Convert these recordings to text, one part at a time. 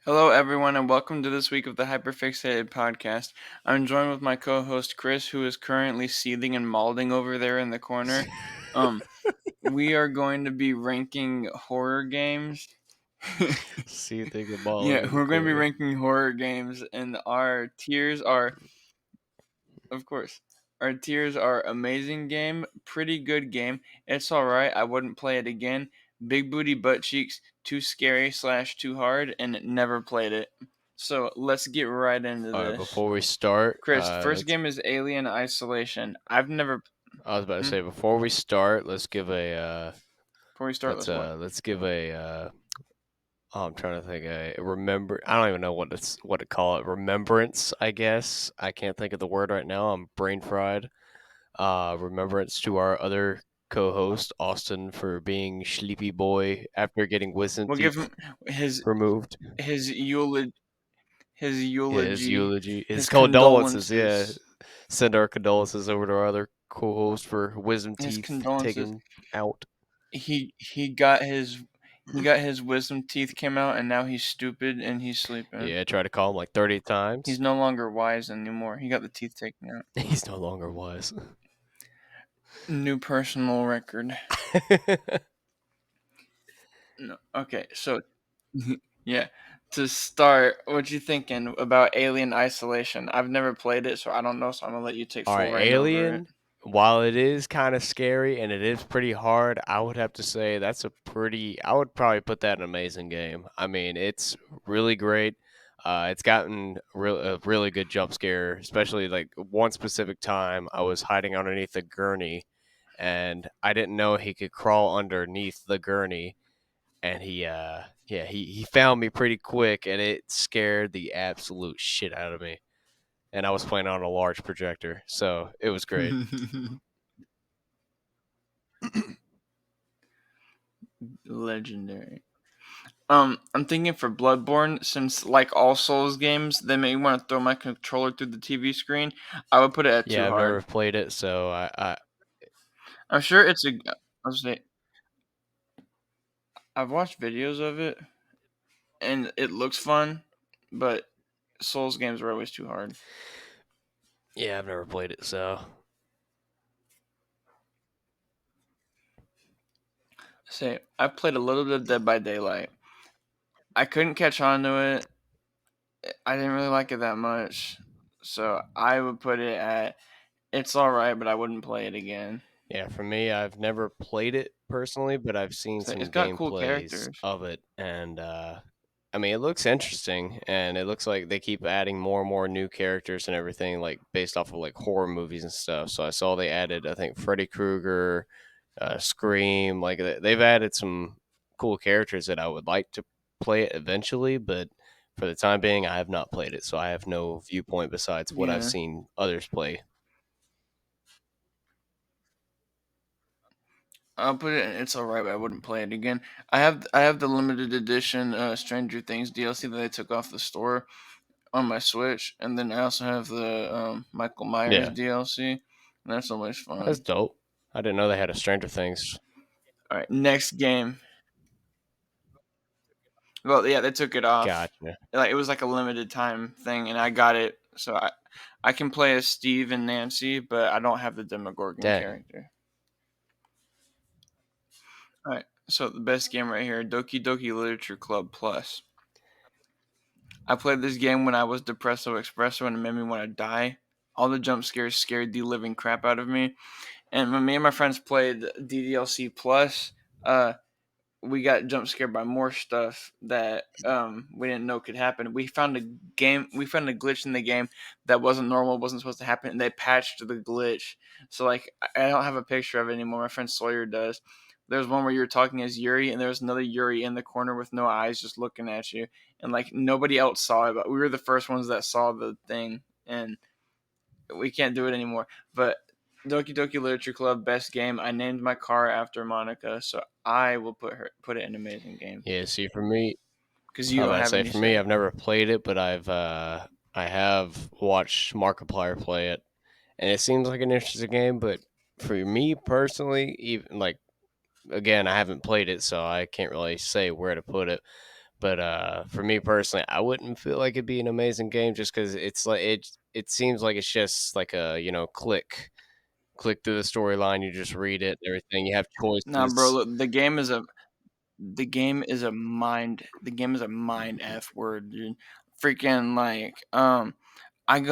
Hello, everyone, and welcome to this week of the Hyperfixated podcast. I'm joined with my co-host Chris, who is currently seething and malding over there in the corner. Um, we are going to be ranking horror games. See you think about it Yeah, in the we're going to be corner. ranking horror games, and our tiers are, of course, our tiers are amazing game, pretty good game, it's all right, I wouldn't play it again, big booty butt cheeks, too scary / too hard, and never played it. So let's get right into All right, this. before we start, Chris, first let's. game is Alien Isolation. I've never. I was about to Hmm? say before we start, let's give a. Before we start, let's what? Let's give a. Oh, I'm trying to think. Remember. I don't even know what to call it. Remembrance, I guess. I can't think of the word right now. I'm brain fried. Remembrance to our other co-host Austin for being sleepy boy after getting wisdom We'll give teeth him his removed. his eulogy, his His eulogy, eulogy, his his condolences. Yeah, condolences, send our condolences over to our other co-host for wisdom his teeth condolences. taken out. He got his wisdom teeth came out, and now he's stupid and he's sleeping. Yeah, I tried to call him like 30 He's times. no longer wise anymore. He got the teeth taken out. He's no longer wise. New personal record. No. Okay, so yeah. To start, what you thinking about Alien Isolation? I've never played it, so I don't know. So I'm gonna let you take All full right, reign over it. Alien. While it is kind of scary and it is pretty hard, I would have to say that's a pretty. I would probably put that in an amazing game. I mean, it's really great. It's gotten a really good jump scare, especially like one specific time I was hiding underneath a gurney, and I didn't know he could crawl underneath the gurney, and he found me pretty quick, and it scared the absolute shit out of me. And I was playing on a large projector, so it was great. Legendary. I'm thinking for Bloodborne, since like all Souls games, they make me want to throw my controller through the TV screen. I would put it at Yeah, too I've never hard. played it, so I I'm sure it's a. I'll say I've watched videos of it, and it looks fun, but Souls games are always too hard. yeah, I've never played it, so Say I played a little bit of Dead by Daylight. I couldn't catch on to it. I didn't really like it that much, so I would put it at it's all right, but I wouldn't play it again. yeah, for me, I've never played it personally, but I've seen So it's some got cool gameplays characters. of it, and I mean, it looks interesting, and it looks like they keep adding more and more new characters and everything, like based off of like horror movies and stuff. So I saw they added, I think, Freddy Krueger, Scream, like they've added some cool characters that I would like to play it eventually, but for the time being, I have not played it, so I have no viewpoint besides what I've Yeah, seen others play. I'll put it. It's all right, but I wouldn't play it again. I have the limited edition Stranger Things DLC that they took off the store on my Switch, and then I also have the Michael Myers Yeah, DLC, and that's always that's fun. dope. I didn't know they had a Stranger Things. All right, next game. Well, yeah, they took it off. Gotcha. Like it was like a limited time thing, and I got it, so I can play as Steve and Nancy, but I don't have the Demogorgon Dang. character. All right, so the best game right here, Doki Doki Literature Club Plus. I played this game when I was depresso espresso, and it made me want to die. All the jump scares scared the living crap out of me. And when me and my friends played DDLC Plus, we got jump scared by more stuff that we didn't know could happen. We found a glitch in the game that wasn't normal, wasn't supposed to happen, and they patched the glitch. So like I don't have a picture of it anymore. My friend Sawyer does. There's one where you're talking as Yuri, and there's another Yuri in the corner with no eyes, just looking at you, and like nobody else saw it, but we were the first ones that saw the thing, and we can't do it anymore. But Doki Doki Literature Club, best game. I named my car after Monica, so I will put it in amazing game Yeah, see, for me, because I you was don't about to have say, any for me, say. I've never played it, but I have watched Markiplier play it, and it seems like an interesting game. But for me personally, even like again, I haven't played it, so I can't really say where to put it. But for me personally, I wouldn't feel like it'd be an amazing game just because it's like it seems like it's just like a click through the storyline, you just read it, everything. You have Nah, bro, choices. look, the game is a mind f word, dude. Freaking like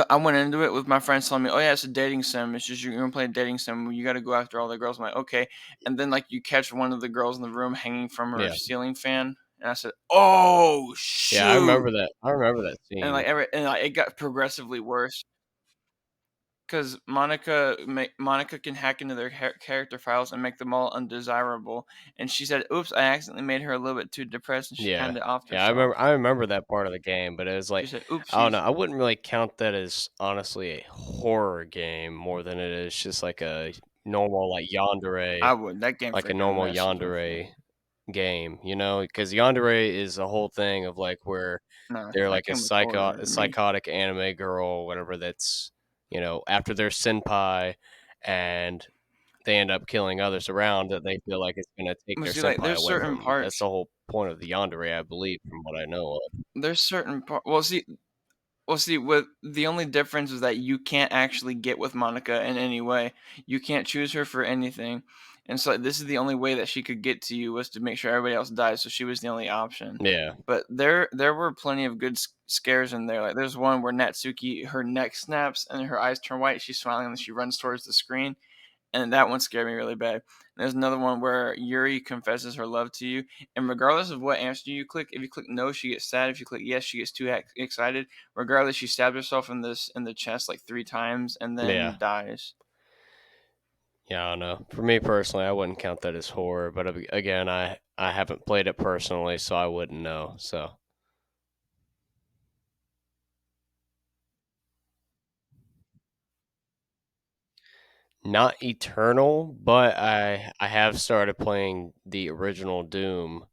I went into it with my friends telling me, "Oh yeah, it's a dating sim. It's just you're gonna play a dating sim. You got to go after all the girls." I'm like, "Okay," and then like you catch one of the girls in the room hanging from her Yeah, ceiling fan, and I said, "Oh yeah, I shoot!" remember that. I remember that scene. And like it got progressively worse because Monica can hack into their character files and make them all undesirable. And she said, "Oops, I accidentally made her a little bit too depressed, and she Yeah. kind of offed Yeah, herself." I remember that part of the game, but it was She like said, I don't know, "Oopsies." I wouldn't really count that as honestly a horror game more than it is just like a normal I would. That game like a freaking normal messes with me. yandere game, you know? Because yandere is a whole thing of like where Nah, they're that like game was horror a to me. psychotic anime girl or whatever that's, after their senpai and they end up killing others around that they feel like it's gonna take But their see, like, senpai there's away certain from them. That's parts. the whole point of the yandere, I believe, from what I know of. There's certain part. Well, see, with the only difference is that you can't actually get with Monica in any way. You can't choose her for anything, and so like, this is the only way that she could get to you was to make sure everybody else dies. So she was the only option. Yeah. But there were plenty of good scares in there. Like there's one where Natsuki her neck snaps and her eyes turn white. She's smiling and she runs towards the screen, and that one scared me really bad. There's another one where Yuri confesses her love to you, and regardless of what answer you click, if you click no, she gets sad. If you click yes, she gets too excited. Regardless, she stabs herself in the chest like 3 times and Yeah. then dies. Yeah, I don't know. For me personally, I wouldn't count that as horror, but again, I haven't played it personally, so I wouldn't know. So, not Eternal, but I have started playing the original Doom,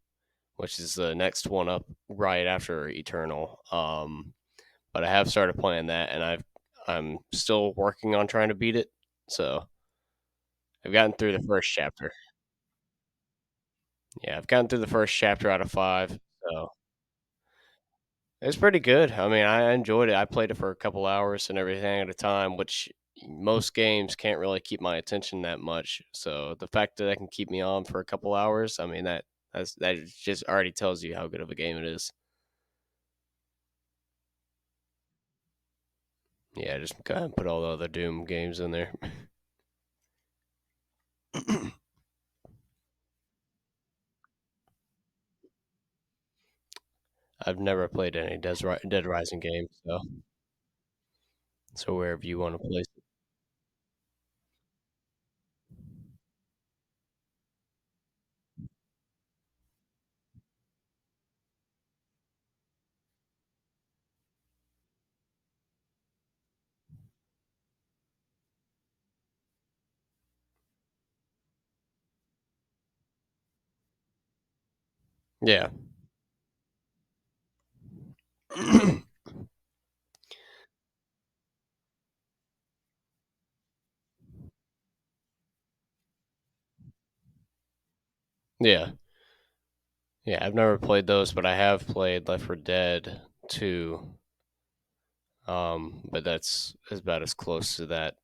which is the next one up right after Eternal. But I have started playing that, and I'm still working on trying to beat it. So I've gotten through the first chapter. Yeah, I've gotten through the first chapter out of 5. So it's pretty good. I mean, I enjoyed it. I played it for a couple hours and everything at a time, which most games can't really keep my attention that much. So the fact that I can keep me on for a couple hours, I mean that just already tells you how good of a game it is. Yeah, just go ahead and put all the other Doom games in there. I've never played any Dead Rising games, so wherever you want to place it. Yeah. Yeah. Yeah, I've never played those, but I have played Left 4 Dead 2. But that's about as close to that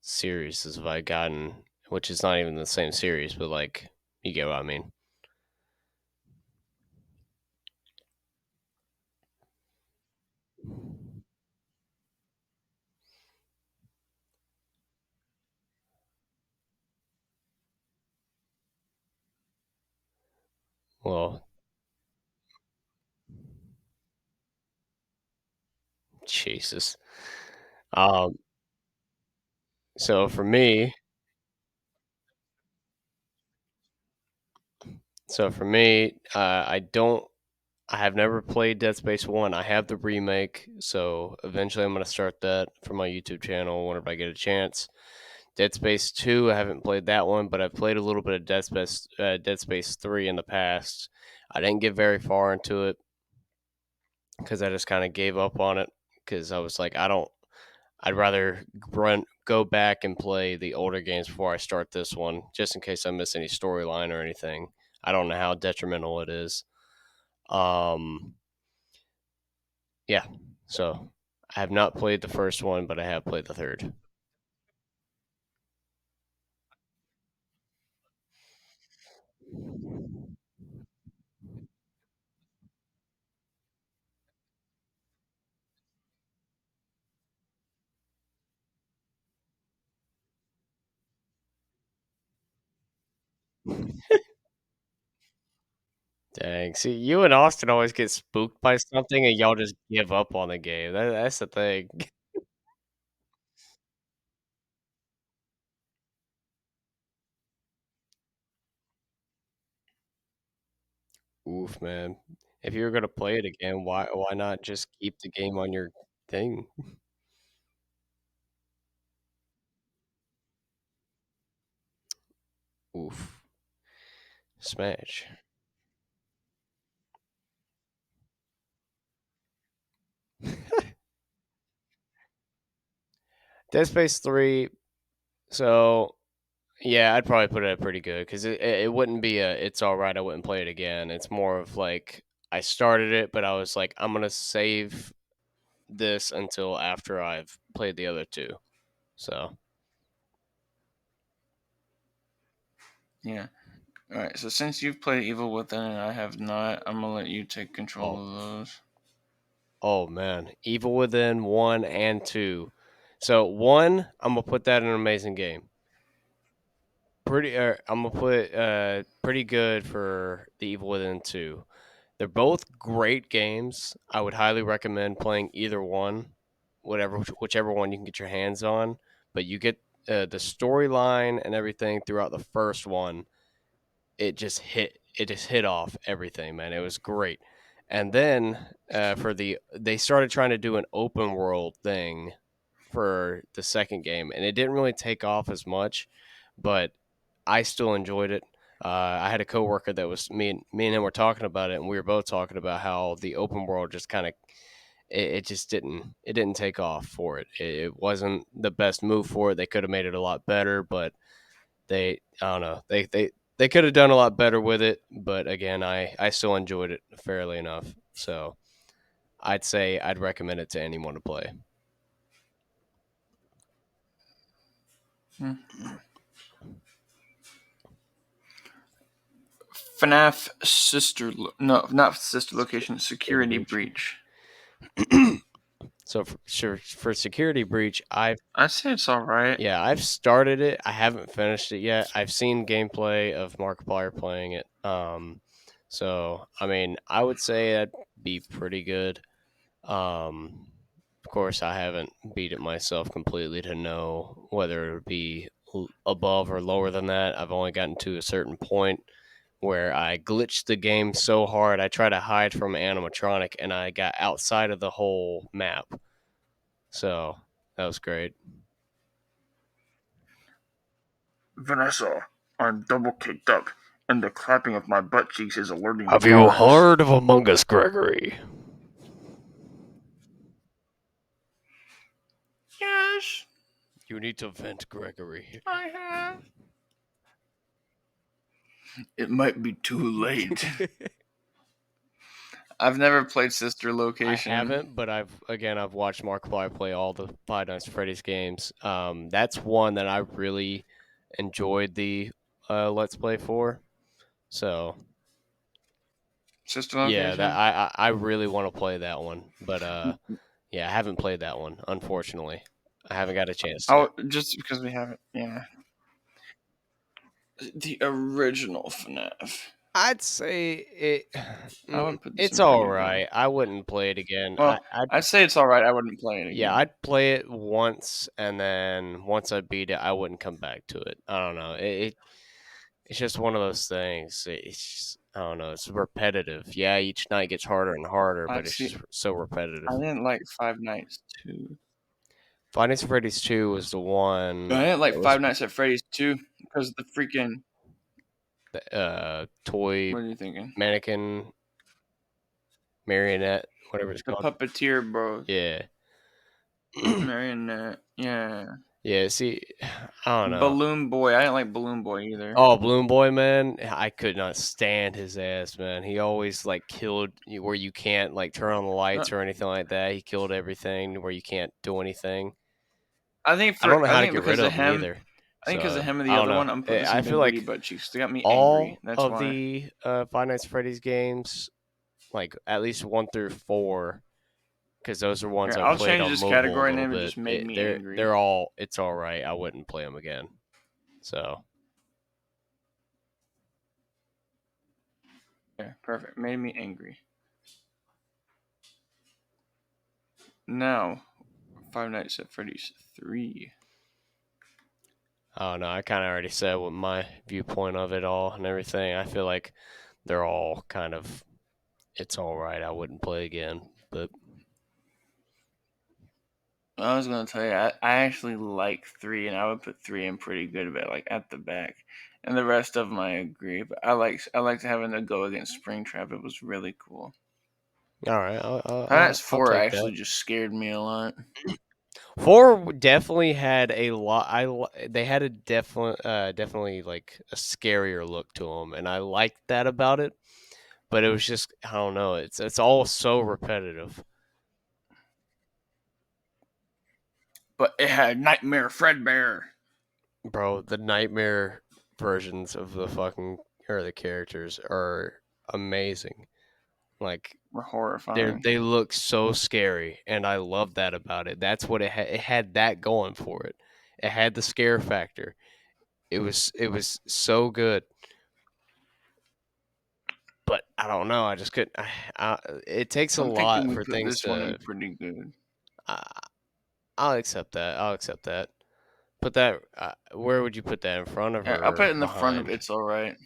series as I've gotten, which is not even the same series, but like you get what I mean. Well, Jesus. Um, so for me, I don't. I have never played Dead Space 1. I have the remake, so eventually I'm going to start that for my YouTube channel whenever I get a chance. Dead Space 2, I haven't played that one, but I've played a little bit of Dead Space 3 in the past. I didn't get very far into it because I just kind of gave up on it because I was like, I'd rather go back and play the older games before I start this one, just in case I miss any storyline or anything. I don't know how detrimental it is. Um, yeah. So I have not played the first one, but I have played the third. Dang. See, you and Austin always get spooked by something and y'all just give up on the game. That's the thing. Oof, man. If you're gonna play it again, why not just keep the game on your thing? Oof. Smash. Dead Space 3, so yeah, I'd probably put it at pretty good because it wouldn't be a it's all right, I wouldn't play it again. It's more of like I started it, but I was like, I'm gonna save this until after I've played the other two. So Yeah. All right. So since you've played Evil Within and I have not, I'm gonna let you take control oh of those. oh man. Evil Within 1 and 2. So one, I'm gonna put that in an amazing game. I'm gonna put pretty good for the Evil Within 2. They're both great games. I would highly recommend playing either one, whichever one you can get your hands on. But you get the storyline and everything throughout the first one. It just hit off everything, man. It was great. And then they started trying to do an open world thing for the second game, and it didn't really take off as much, but I still enjoyed it. I had a coworker that was me and him were talking about it, and we were both talking about how the open world just kind of it just didn't take off for it. It wasn't the best move for it. They could have made it a lot better, but I don't know they could have done a lot better with it. But again, I still enjoyed it fairly enough. So I'd say I'd recommend it to anyone to play. Hmm. FNAF no, not sister location, Security security breach. breach. So for security breach, I'd say it's all right. I've started it. I haven't finished it yet. I've seen gameplay of Markiplier playing it. So I mean, I would say that'd be pretty good. Of course, I haven't beat it myself completely to know whether it would be above or lower than that. I've only gotten to a certain point where I glitched the game so hard I tried to hide from an animatronic and I got outside of the whole map. So that was great. Vanessa, I'm double caked up, and the clapping of my butt cheeks is alerting the Have you guards. heard of Among Us, Gregory? Yes, You need to vent, Gregory. I have. It might be too late. I've never played Sister I Location. haven't, but I've watched Markiplier play all the Five Nights at Freddy's games. That's one that I really enjoyed the Let's Play for. So Sister yeah, that Location? I really want to play that one, but yeah, I haven't played that one. Unfortunately, I haven't got a chance to. Oh, just because we haven't. Yeah. The original FNAF. I'd say it. I would put this It's in pretty all good though. right. I wouldn't play it again. Well, I'd say it's alright. I wouldn't play it Yeah, again. I'd play it once, and then once I beat it, I wouldn't come back to it. I don't know. It's just one of those things. It's just, I don't know. It's repetitive. Yeah, each night gets harder and harder, I but it's see. just so I repetitive. didn't like Five Nights 2. Five Nights at Freddy's 2 was the I one didn't like that was Five Nights at Freddy's 2 because the freaking. the toy What are you thinking? mannequin marionette, whatever it's The called. Puppeteer, bro. Yeah. Marionette. Yeah. Yeah, see, I don't know. Balloon Boy. I didn't like Balloon Boy either. Oh, Balloon Boy, man, I could not stand his ass, man. He always like killed you where you can't like turn on the Uh, lights or anything like that. He killed everything where you can't do anything. I don't know I how to think get rid because of of him him, either. I think because So of him and I the don't other know. one, I'm putting I some feel big booty like butt cheeks. They got me angry. all That's of why. the Five Nights at Freddy's games, like at least 1 through 4, because those are ones Here, I I'll played change on this mobile a category little name. It bit. just made me angry. They're all it's all right. I wouldn't play them again. So Yeah, perfect. Made me angry. Now, Five Nights at Freddy's 3. I don't know. I kind of already said what my viewpoint of it all and everything. I feel like they're all kind of it's all right. I wouldn't play again, but I was gonna tell you, I actually like 3, and I would put 3 in pretty good, but like at the back, and the rest of them I agree. But I liked having to go against Springtrap. It was really cool. all right, Five Nights I'll 4 take that. actually just scared me a lot. 4 definitely had a lot. They had a definitely like a scarier look to them, and I liked that about it. But it was just I don't know. It's all so repetitive, But it had Nightmare Fredbear. bro. The nightmare versions of the fucking or the characters are amazing. Like Were horrifying. they look so scary, and I love that about it. That's what it had. It had that going for it. It had the scare factor. It was so good. But I don't know. I just couldn't. It takes a I'm thinking lot we for put things this one in to. pretty good. I I'll accept that. I'll accept that. Put that. Where would you put that? In front of Yeah, I'll put or it in the front of behind? It's Alright.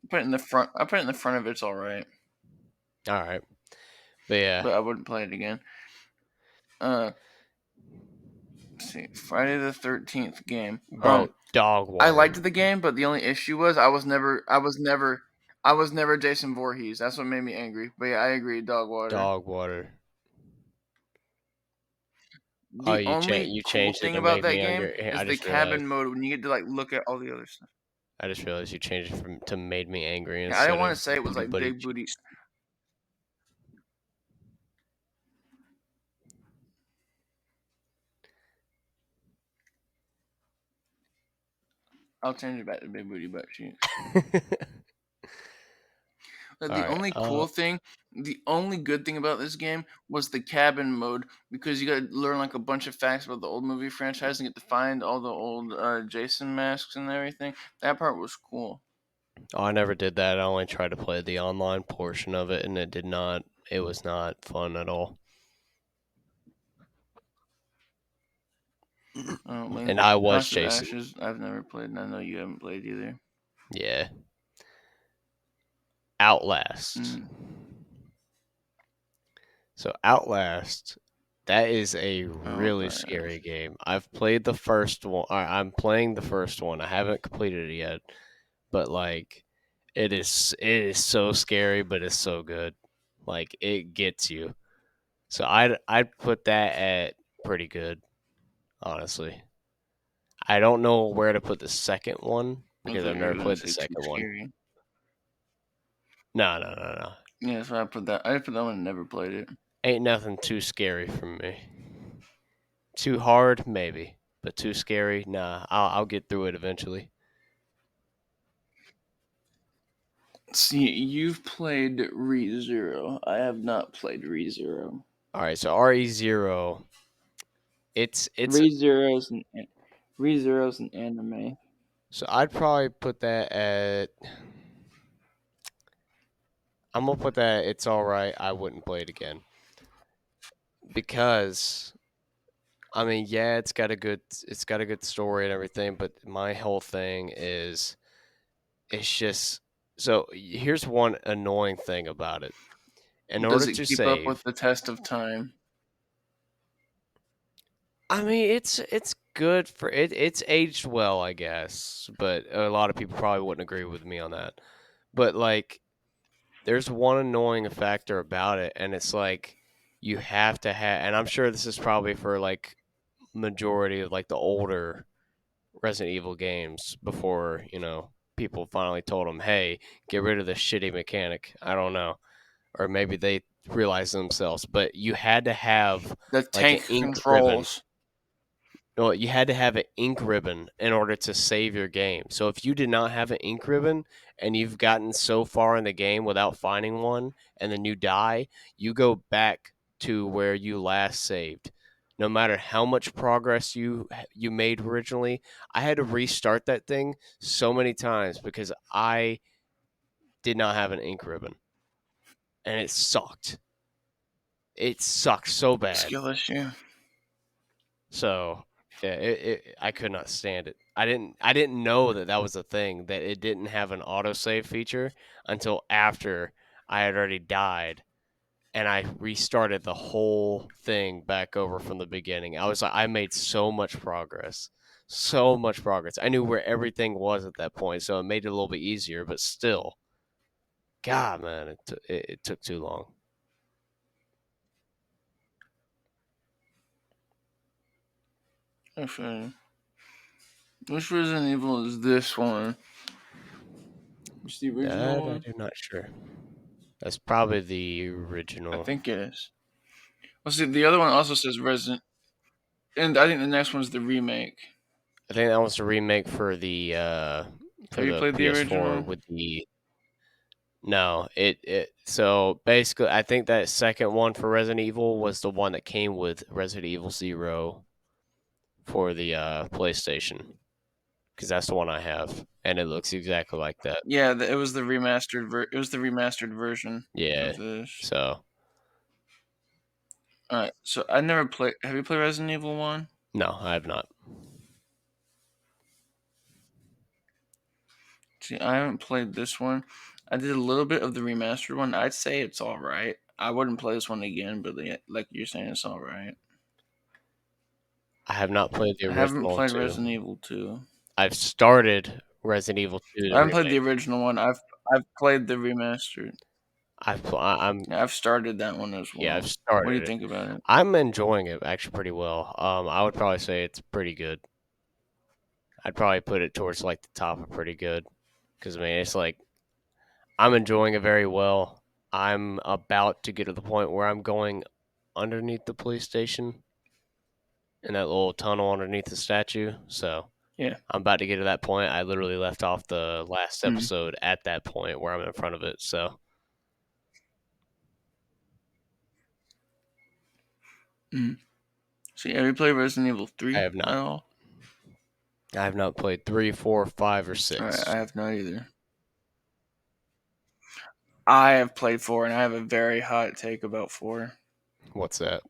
Put it in the front. I put it in the front of It's Alright, All right. But yeah, but I wouldn't play it again. Uh, let's see, Friday the 13th game. bro, dog I water. liked the game, but the only issue was I was never Jason Voorhees. That's what made me angry. But yeah, I agree. Dog water. Dog water. Oh, The only you cool changed it thing and about made that me game angry. is I the just realized. cabin mode when you get to like look at all the other stuff. I just realized you changed it from to made me angry Yeah, I didn't instead want to of say it was booty like buddy. big booty. I'll change it back to big booty butt cheeks. All The right. only cool thing, the only good thing about this game was the cabin mode because you got to learn like a bunch of facts about the old movie franchise and get to find all the old Jason masks and everything. That part was cool. Oh, I never did that. I only tried to play the online portion of it, and it did not. It was not fun at all. Like And I was House of Jason. Ashes, I've never played, and I know you haven't played either. Yeah. Outlast. Mm, So Outlast, that is a really scary Outlast. game. I've played the first one. I'm playing the first one. I haven't completed it yet, but like, it is so scary, but it's so good. Like it gets you. So I'd put that at pretty good, honestly. I don't know where to put the second one I because thought I've you were never gonna played the say too second one. scary. No, no, no, no. Yeah, that's why I put that. I put that one and never played it. Ain't nothing too scary for me. Too hard, maybe, but too scary, nah. I'll get through it eventually. See, you've played ReZero. I have not played ReZero. All right, so RE0, it's ReZero's an ReZero's an anime. so I'd probably put that at. I'm gonna put that. It's all right. I wouldn't play it again because I mean, yeah, it's got a good story and everything, but my whole thing is it's just so here's one annoying thing about it. In order Does it to keep up save, with the test of time? I mean, it's good for it. It's aged well, I guess, but a lot of people probably wouldn't agree with me on that. But like, there's one annoying factor about it, and it's like you have to have. And I'm sure this is probably for like majority of like the older Resident Evil games before, people finally told them, "Hey, get rid of this shitty mechanic." I don't know, or maybe they realized themselves, but you had to have The like an tank ink ribbon. controls. No, you had to have an ink ribbon in order to save your game. So if you did not have an ink ribbon and you've gotten so far in the game without finding one and then you die, you go back to where you last saved. No matter how much progress you made originally, I had to restart that thing so many times because I did not have an ink ribbon and it sucked. It sucked so bad. Skill issue. So yeah, I could not stand it. I didn't know that that was a thing, that it didn't have an autosave feature until after I had already died and I restarted the whole thing back over from the beginning. I was like, I made so much progress. So much progress. I knew where everything was at that point, so it made it a little bit easier, but still, God, man, it took too long. Okay. Which Resident Evil is this one? It's the original That I one? do not sure. That's probably the I original. think it is. Well, see, the other one also says Resident, and I think the next one's the remake. I think that was a remake for Have you the played the PS4 original? with the no, it so basically I think that second one for Resident Evil was the one that came with Resident Evil 0 for the PlayStation, because that's the one I have and it looks exactly like that. Yeah, it was the remastered. It was the remastered version Yeah. of this. So, All right. So I never played. Have you played Resident Evil One? no, I have not. See, I haven't played this one. I did a little bit of the remastered one. I'd say it's all right. I wouldn't play this one again, but like you're saying, it's all right. I have not played the I haven't original played 2. Resident Evil Two. I've started Resident Evil 2 I the haven't played the remake. original one. I've played the remastered. I'm Yeah, I've started that one as yeah, I've well. What do started you it. think about it? I'm enjoying it actually pretty well. I would probably say it's pretty good. I'd probably put it towards like the top of pretty good, because I mean it's like I'm enjoying it very well. I'm about to get to the point where I'm going underneath the police station in that little tunnel underneath the statue. So Yeah. I'm about to get to that point. I literally left off the last Mm. episode at that point where I'm in front of it. So Mm. See, have you played Resident Evil I 3 have at not. all? I have not played 3, 4, 5, or All right, I 6. have not either. I have played 4, and I have a very hot take about 4. What's that?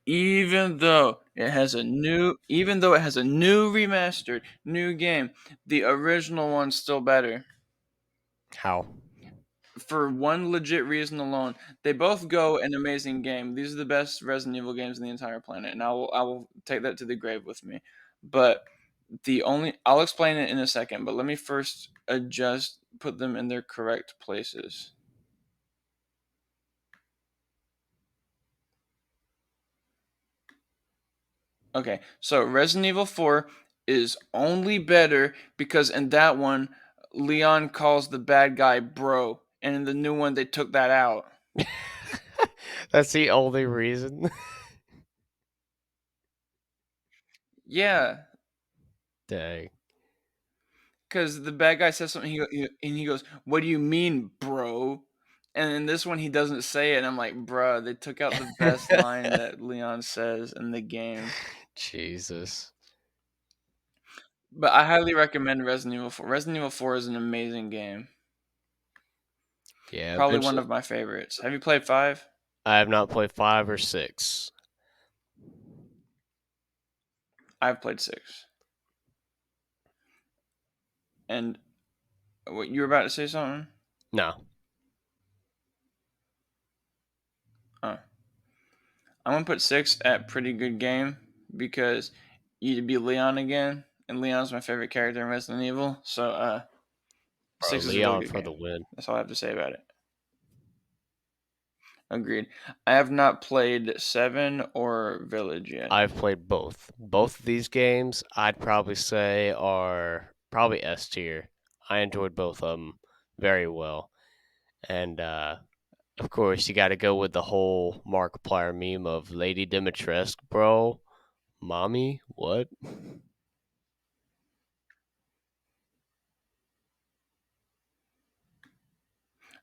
Even though it has a new remastered, new game, the original one's still better. How? For one legit reason alone. They both go an amazing game. These are the best Resident Evil games on the entire planet, and I will take that to the grave with me. But I'll explain it in a second, but let me first put them in their correct places. Okay, so Resident Evil 4 is only better because in that one, Leon calls the bad guy bro, and in the new one, they took that out. That's the only reason. Yeah, Dang. because the bad guy says something, and he goes, "What do you mean, bro?" And in this one, he doesn't say it. And I'm like, bruh, they took out the best line that Leon says in the game. Jesus. But I highly recommend Resident Evil 4. Resident Evil 4 is an amazing game. Yeah, Probably one eventually. of my favorites. Have you played 5? I have not played 5 or 6. I've played 6. And what you were about to say something? No. Oh. I'm gonna put 6 at pretty good game because you'd be Leon again, and Leon's my favorite character in Resident Evil. So 6 Bro, is a really Leon good for the game. win. That's all I have to say about it. Agreed. I have not played 7 or Village yet. I've played both. Both of these games, I'd probably say, are probably S tier. I enjoyed both of them very well. And of course, you got to go with the whole Markiplier meme of Lady Dimitrescu, bro. Mommy, what?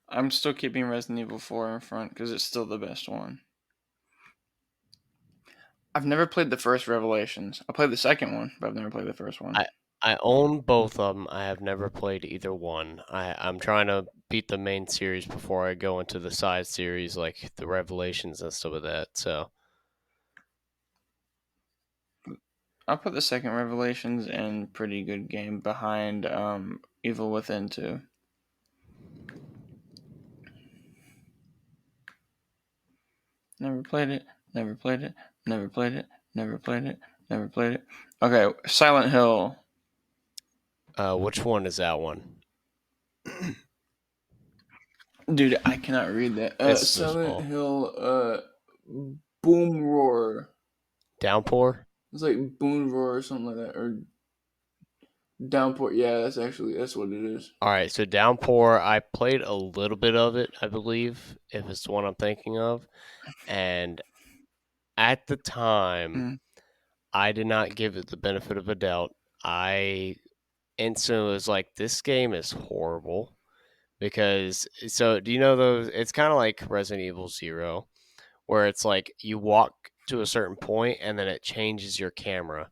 I'm still keeping Resident Evil 4 in front because it's still the best one. I've never played the first Revelations. I played the second one, but I've never played the first one. I own both of them. I have never played either one. I'm trying to beat the main series before I go into the side series like the Revelations and stuff like that. So I'll put the second Revelations in pretty good game behind Evil Within 2. Never played it. Never played it. Never played it. Never played it. Never played it. Okay, Silent Hill. which one is that one? Dude, I cannot read that. It's so Silent small. Hill. Boom Roar. Downpour. It's like Boom Roar or something like that, or Downpour. Yeah, that's what it is. All right, so Downpour. I played a little bit of it, I believe, if it's the one I'm thinking of, and at the time, Mm. I did not give it the benefit of a doubt. I instantly was like, "This game is horrible." Because so do you know those? It's kind of like Resident Evil Zero, where it's like you walk to a certain point and then it changes your camera,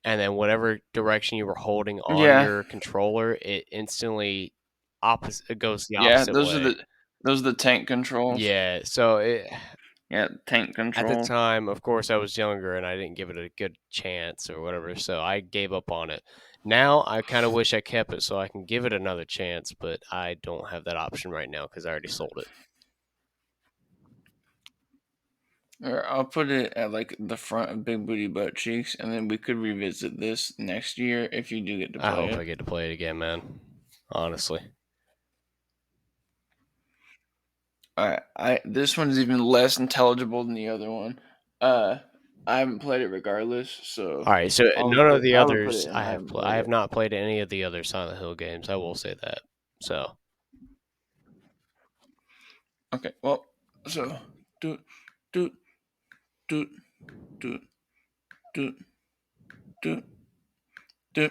and then whatever direction you were holding on Yeah, your controller, it instantly opposite. It goes the yeah. opposite way. Those are the tank controls. Yeah. So Yeah, tank at the control. time, of course, I was younger and I didn't give it a good chance or whatever, so I gave up on it. Now I kind of wish I kept it so I can give it another chance, but I don't have that option right now because I already sold it. Or I'll put it at like the front of Big Booty Butt Cheeks, and then we could revisit this next year if you do get to I play hope it. I get to play it again, man. Honestly. Alright, I this one's even less intelligible than the other one. Uh, I haven't played it regardless, so All right, so I'll none of put the I'm gonna put others it in. I haven't I played have it. not played any of the other Silent Hill games. I will say that. So, Okay, well, so do do do do do do do.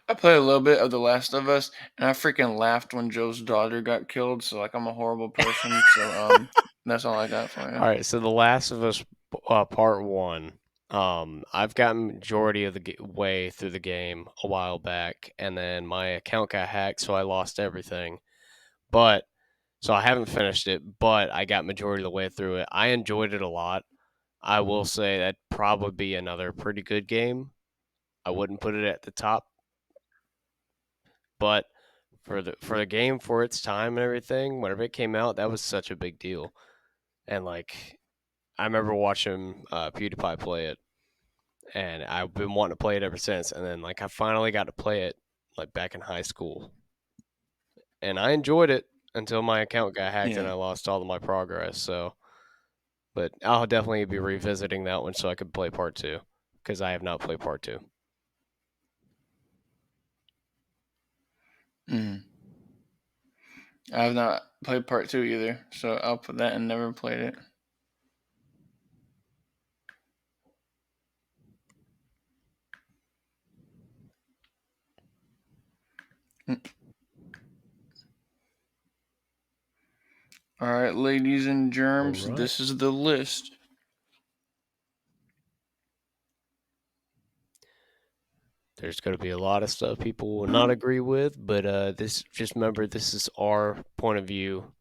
I played a little bit of The Last of Us, and I freaking laughed when Joe's daughter got killed. So like, I'm a horrible person. So that's all I got for you. all right, so The Last of Us part 1. I've gotten majority of the way through the game a while back and then my account got hacked so I lost everything. But so I haven't finished it, but I got majority of the way through it. I enjoyed it a lot. I will say that'd probably be another pretty good game. I wouldn't put it at the top, but for the game for its time and everything, whenever it came out, that was such a big deal. And like I remember watching PewDiePie play it, and I've been wanting to play it ever since. And then like I finally got to play it like back in high school, and I enjoyed it until my account got hacked and Yeah. I lost all of my progress. So, but I'll definitely be revisiting that one so I could play part two because I have not played part two. Mm. I have not played part two either, so I'll put that and never played it. Mm. All right, ladies and All germs, right. this is the list. There's going to be a lot of stuff people will not agree with, but this just remember this is our point of view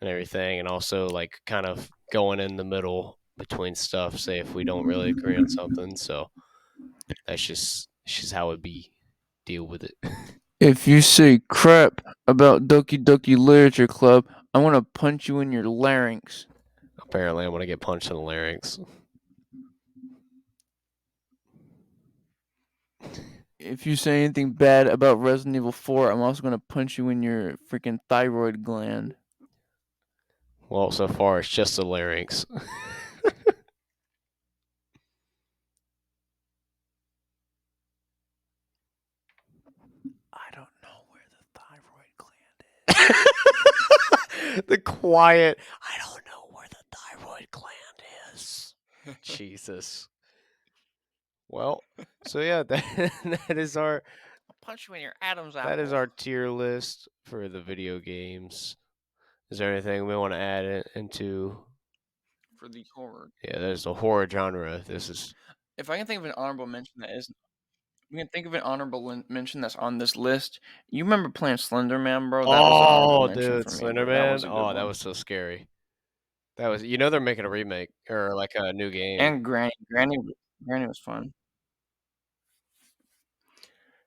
and everything, and also like kind of going in the middle between stuff. Say if we don't really agree on something, so that's just how it be. Deal with it. If you say crap about Doki Doki Literature Club, I want to punch you in your larynx. Apparently, I'm gonna get punched in the larynx. If you say anything bad about Resident Evil 4, I'm also going to punch you in your freaking thyroid gland. Well, so far it's just the larynx. I don't know where the thyroid gland The quiet. I don't know where the thyroid gland is. is. Jesus. Well, so yeah, that is our I'll punch you in your Adam's that is apple. our tier list for the video games. Is there anything we want to add into? For the horror. Yeah, there's the horror genre. This is If I can think of an honorable mention that is, you can think of an honorable mention that's on this list. You remember playing Slender Man, bro? That was an honorable oh, mention dude, for me, Slender bro. That Man. was a good Oh, that one. was so scary. That was they're making a remake or like a new game. And Granny was fun.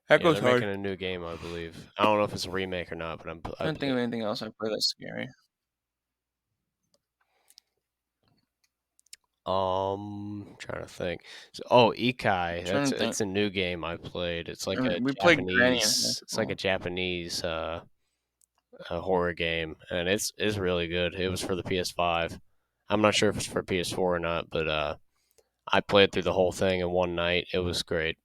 Yeah, Echo's they're making hard. a new game, I believe. I don't know if it's a remake or not, but I Couldn't think of believe. anything else I played that's scary. Trying to think. So, oh, Ikai. Trying to think. It's a new game I played. We played Granny in high It's like a school. Japanese horror game, and it's really good. It was for the PS5. I'm not sure if it's for PS4 or not, but I played through the whole thing in one night. It was great.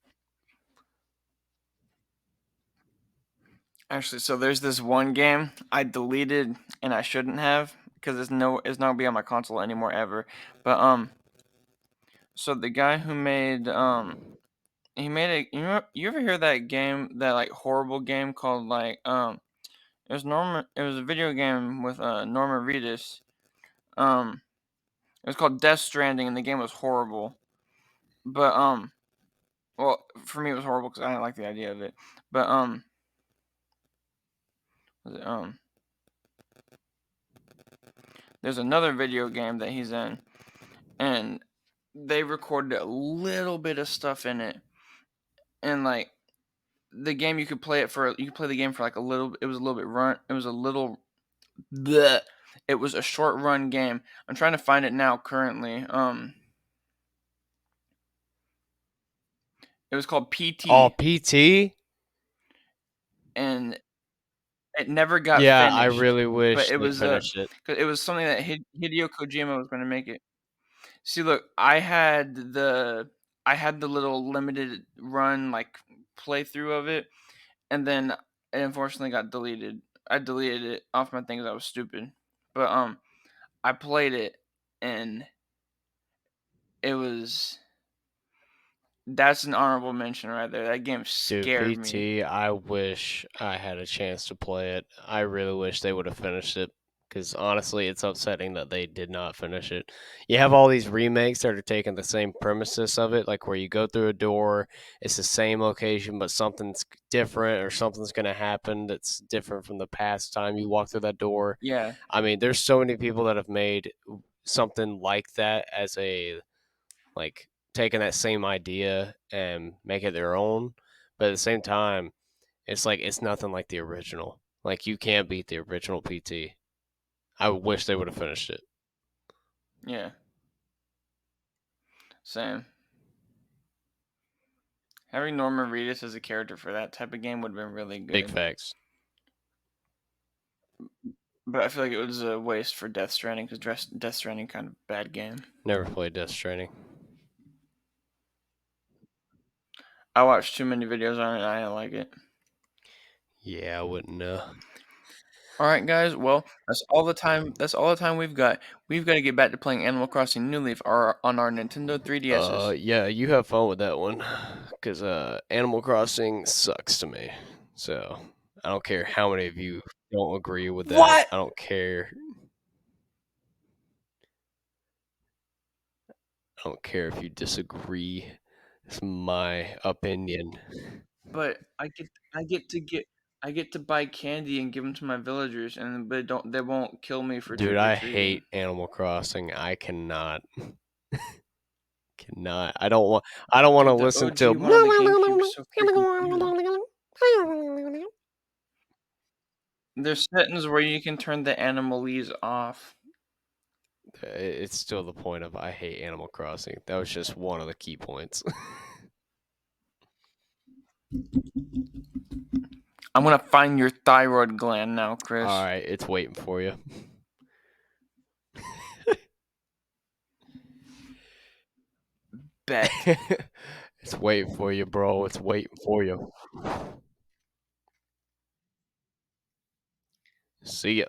Actually, so there's this one game I deleted and I shouldn't have because it's not gonna be on my console anymore ever. But so the guy who made he made you ever hear that game, that like horrible game called like it was a video game with Norman Reedus. It was called Death Stranding, and the game was horrible. But well, for me it was horrible because I didn't like the idea of it. But was it, there's another video game that he's in, and they recorded a little bit of stuff in it, and like the game you could play the game for like a little. It was a little bit run. It was a little. Bleh. It was a short run game. I'm trying to find it now currently. It was called Oh, PT, PT? and it never got Yeah, I finished. really But wish it they was 'cause cause it was something that Hideo Kojima was going to make it. See, look, I had the little limited run like playthrough of it, and then it unfortunately got deleted. I deleted it off my thing because I was stupid. But I played it, and it was that's an honorable mention right there. That game Dude, scared me. PT, I wish I had a chance to play it. I really wish they would have finished it because honestly, it's upsetting that they did not finish it. You have all these remakes that are taking the same premises of it, like where you go through a door, it's the same location, but something's different or something's going to happen that's different from the past time you walk through that door. Yeah, I mean, there's so many people that have made something like that as a like taking that same idea and make it their own. But at the same time, it's like it's nothing like the original. Like you can't beat the original PT. I wish they would have finished it. yeah, same. Having Norman Reedus as a character for that type of game would have been really Big good. facts. But I feel like it was a waste for Death Stranding because Death Stranding kind of bad game. Never played Death Stranding. I watched too many videos on it and I didn't like it. Yeah, I wouldn't know. All right, guys. Well, that's all the time. That's all the time we've got. We've got to get back to playing Animal Crossing New Leaf on our Nintendo 3DSs. Yeah, you have fun with that one, cause Animal Crossing sucks to me. So I don't care how many of you don't agree with that. What? I don't care. I don't care if you disagree. It's my opinion. But I get to buy candy and give them to my villagers, and they won't kill me for Dude, trick or I treating. hate Animal Crossing. I cannot. I don't want to Dude, the listen to OG one on the GameCube is so freaking cute. There's settings where you can turn the animalese off. it's still the point of I hate Animal Crossing. That was just one of the key points. I'm gonna find your thyroid gland now, All Chris. right, it's waiting for you. bet. It's waiting for you, bro. It's waiting for you. See ya.